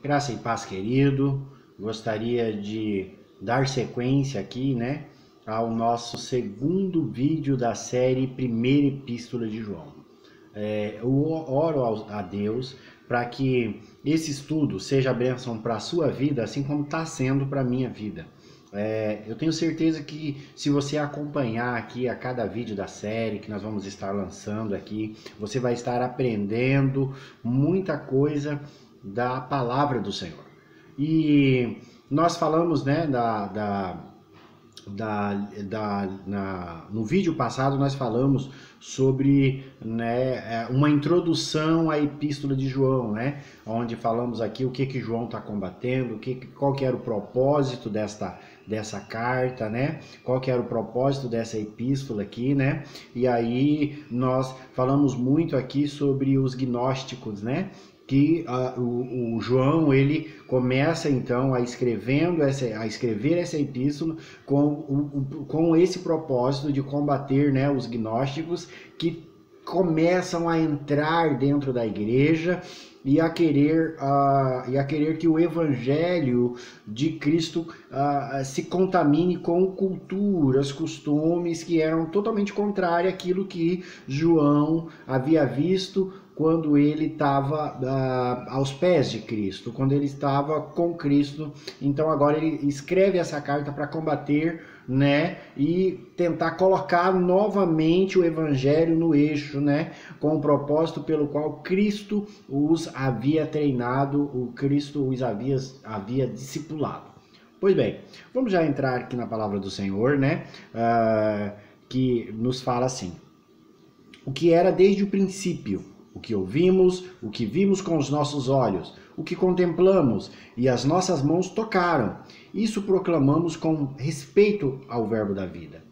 Graça e paz, querido. Gostaria de dar sequência aqui, né, ao nosso segundo vídeo da série Primeira Epístola de João. Eu oro a Deus para que esse estudo seja bênção para a sua vida, assim como está sendo para a minha vida. Eu tenho certeza que se você acompanhar aqui a cada vídeo da série que nós vamos estar lançando aqui, você vai estar aprendendo muita coisa da palavra do Senhor. E nós falamos, né, no vídeo passado nós falamos sobre, né, uma introdução à Epístola de João, né, onde falamos aqui o que João está combatendo, qual que era o propósito dessa carta, né, qual que era o propósito dessa epístola aqui, né, e aí nós falamos muito aqui sobre os gnósticos, né, que o João ele começa então a escrever essa epístola com esse propósito de combater, né, os gnósticos que começam a entrar dentro da igreja e a querer que o evangelho de Cristo se contamine com culturas, costumes que eram totalmente contrários àquilo que João havia visto quando ele estava aos pés de Cristo, quando ele estava com Cristo. Então agora ele escreve essa carta para combater, né, e tentar colocar novamente o evangelho no eixo, né, com o propósito pelo qual Cristo os havia treinado, o Cristo os havia discipulado. Pois bem, vamos já entrar aqui na palavra do Senhor, né, que nos fala assim: o que era desde o princípio, o que ouvimos, o que vimos com os nossos olhos, o que contemplamos e as nossas mãos tocaram, isso proclamamos com respeito ao verbo da vida.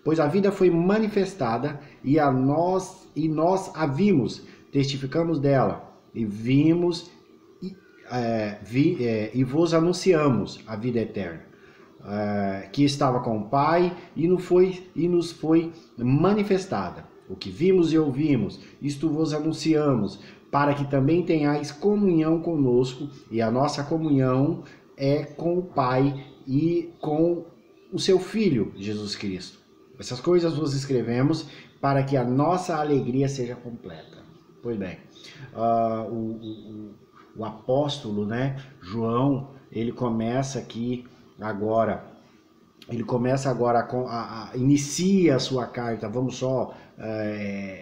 Pois a vida foi manifestada e nós a vimos, testificamos dela e vimos e vos anunciamos a vida eterna, que estava com o Pai e nos foi manifestada. O que vimos e ouvimos, isto vos anunciamos, para que também tenhais comunhão conosco, e a nossa comunhão é com o Pai e com o seu Filho, Jesus Cristo. Essas coisas vos escrevemos para que a nossa alegria seja completa. Pois bem, o apóstolo, né, João, ele começa aqui agora... inicia a sua carta. Vamos só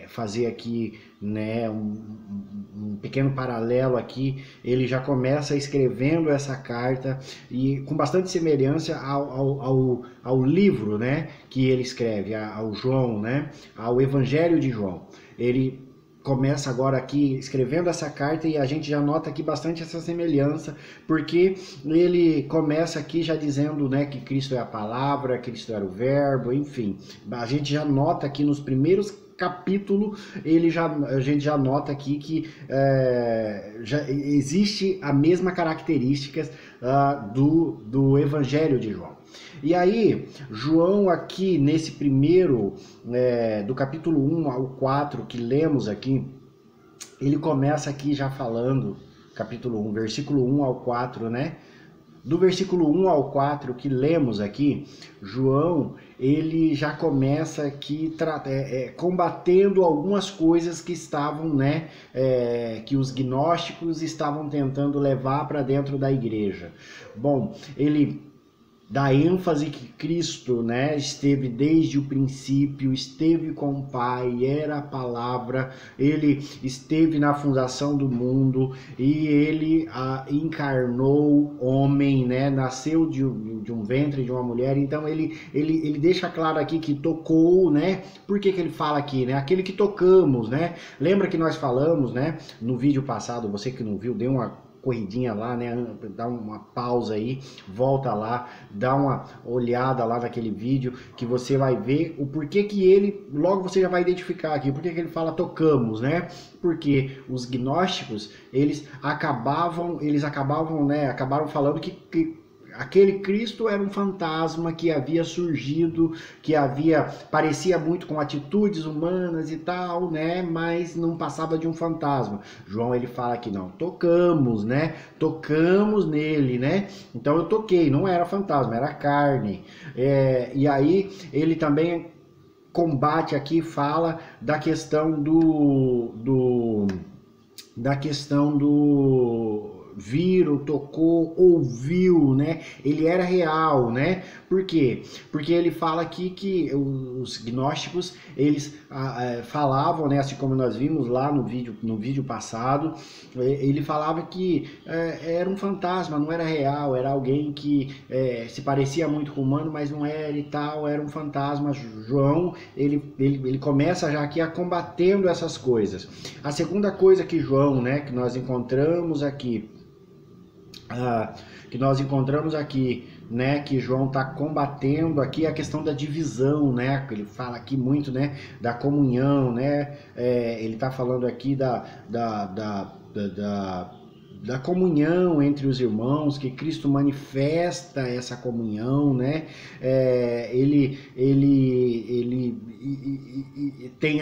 fazer aqui, né, um pequeno paralelo aqui. Ele já começa escrevendo essa carta e com bastante semelhança ao livro, né, que ele escreve, ao João, né, ao Evangelho de João. Ele começa agora aqui escrevendo essa carta e a gente já nota aqui bastante essa semelhança, porque ele começa aqui já dizendo, né, que Cristo é a palavra, Cristo era o verbo, enfim. A gente já nota aqui nos primeiros capítulos, a gente já nota aqui que já existe a mesma características do Evangelho de João. E aí, João aqui, nesse primeiro, do capítulo 1 ao 4, que lemos aqui, ele começa aqui já falando, capítulo 1, versículo 1 ao 4, né? Do versículo 1 ao 4 que lemos aqui, João, ele já começa aqui combatendo algumas coisas que estavam, né, que os gnósticos estavam tentando levar para dentro da igreja. Bom, ele dá ênfase que Cristo, né, esteve desde o princípio, esteve com o Pai, era a palavra, ele esteve na fundação do mundo e ele encarnou homem, né, nasceu de um ventre de uma mulher. Então ele deixa claro aqui que tocou, né? Por que ele fala aqui, né? Aquele que tocamos, né? Lembra que nós falamos, né, no vídeo passado, você que não viu, dê uma corridinha lá, né? Dá uma pausa aí, volta lá, dá uma olhada lá naquele vídeo que você vai ver o porquê que ele, logo você já vai identificar aqui, porquê que ele fala tocamos, né? Porque os gnósticos, eles acabavam, né? Acabaram falando que aquele Cristo era um fantasma que havia surgido, que parecia muito com atitudes humanas e tal, né? Mas não passava de um fantasma. João, ele fala que não, tocamos, né? Tocamos nele, né? Então eu toquei, não era fantasma, era carne. E aí ele também combate aqui, fala da questão do viram, tocou, ouviu, né? Ele era real, né? Por quê? Porque ele fala aqui que os gnósticos, eles falavam, né? Assim como nós vimos lá no vídeo passado, ele falava que era um fantasma, não era real, era alguém que se parecia muito com o humano, mas não era e tal, era um fantasma. João, ele começa já aqui a combatendo essas coisas. A segunda coisa que João, né, que nós encontramos aqui, né, que João está combatendo aqui a questão da divisão, né? Ele fala aqui muito, né, da comunhão, né? Ele está falando aqui da comunhão entre os irmãos, que Cristo manifesta essa comunhão, né? Ele tem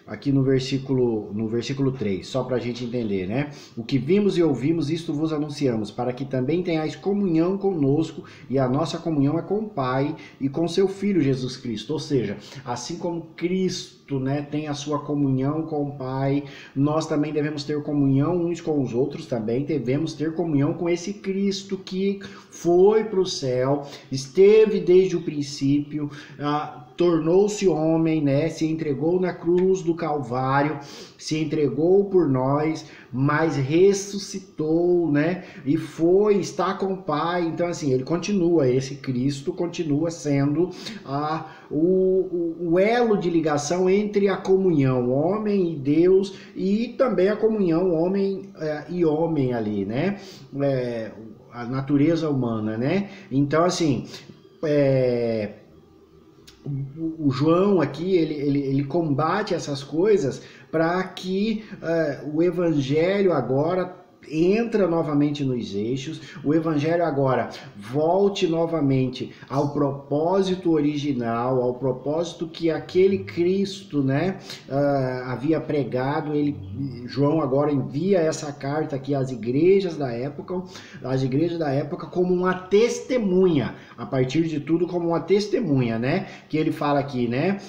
aqui no versículo 3, só para a gente entender, né? O que vimos e ouvimos, isto vos anunciamos, para que também tenhais comunhão conosco, e a nossa comunhão é com o Pai e com seu Filho Jesus Cristo. Ou seja, assim como Cristo, né, tem a sua comunhão com o Pai, nós também devemos ter comunhão uns com os outros, também devemos ter comunhão com esse Cristo que foi para o céu, esteve desde o princípio, tornou-se homem, né? Se entregou na cruz do Calvário, se entregou por nós, mas ressuscitou, né? E está com o Pai. Então, assim, ele continua, esse Cristo continua sendo o elo de ligação entre a comunhão homem e Deus, e também a comunhão homem e homem ali, né? A natureza humana, né? Então, assim, o João aqui, ele combate essas coisas para que o evangelho agora entra novamente nos eixos, o evangelho agora volte novamente ao propósito original, ao propósito que aquele Cristo, né, havia pregado. João agora envia essa carta aqui às igrejas da época como uma testemunha, a partir de tudo como uma testemunha, né, que ele fala aqui, né,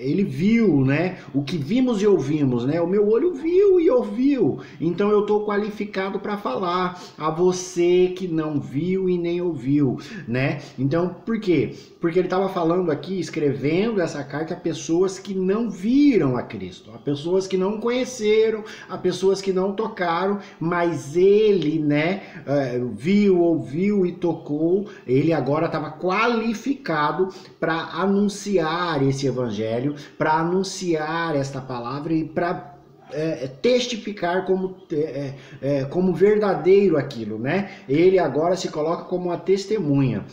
ele viu, né, o que vimos e ouvimos, né, o meu olho viu e ouviu, então eu estou qualificado para falar a você que não viu e nem ouviu, né? Então, por quê? Porque ele estava falando aqui, escrevendo essa carta a pessoas que não viram a Cristo, a pessoas que não conheceram, a pessoas que não tocaram, mas ele, né, viu, ouviu e tocou. Ele agora estava qualificado para anunciar esse evangelho, para anunciar esta palavra e para testificar como verdadeiro aquilo, né? Ele agora se coloca como uma testemunha.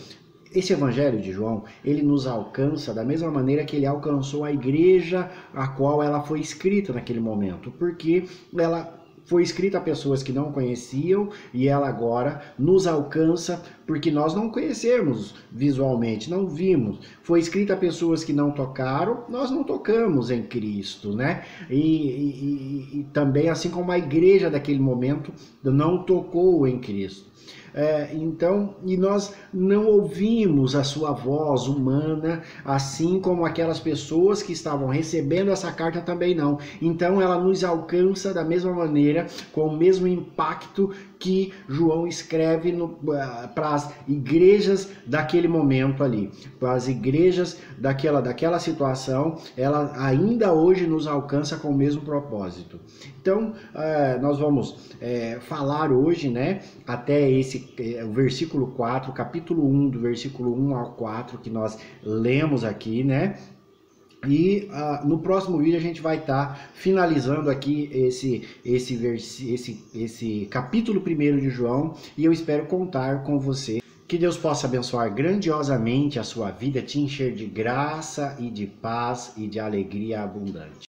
Esse evangelho de João, ele nos alcança da mesma maneira que ele alcançou a igreja a qual ela foi escrita naquele momento, porque ela foi escrita a pessoas que não conheciam, e ela agora nos alcança porque nós não conhecemos visualmente, não vimos. Foi escrita a pessoas que não tocaram, nós não tocamos em Cristo, né? E também, assim como a igreja daquele momento não tocou em Cristo. Então, e nós não ouvimos a sua voz humana, assim como aquelas pessoas que estavam recebendo essa carta também não. Então ela nos alcança da mesma maneira, com o mesmo impacto que João escreve para as igrejas daquele momento ali, para as igrejas daquela situação. Ela ainda hoje nos alcança com o mesmo propósito. Então, nós vamos falar hoje, né, até o versículo 4, capítulo 1, do versículo 1 ao 4, que nós lemos aqui, né? E no próximo vídeo a gente vai estar finalizando aqui esse capítulo 1 de João, e eu espero contar com você. Que Deus possa abençoar grandiosamente a sua vida, te encher de graça e de paz e de alegria abundante.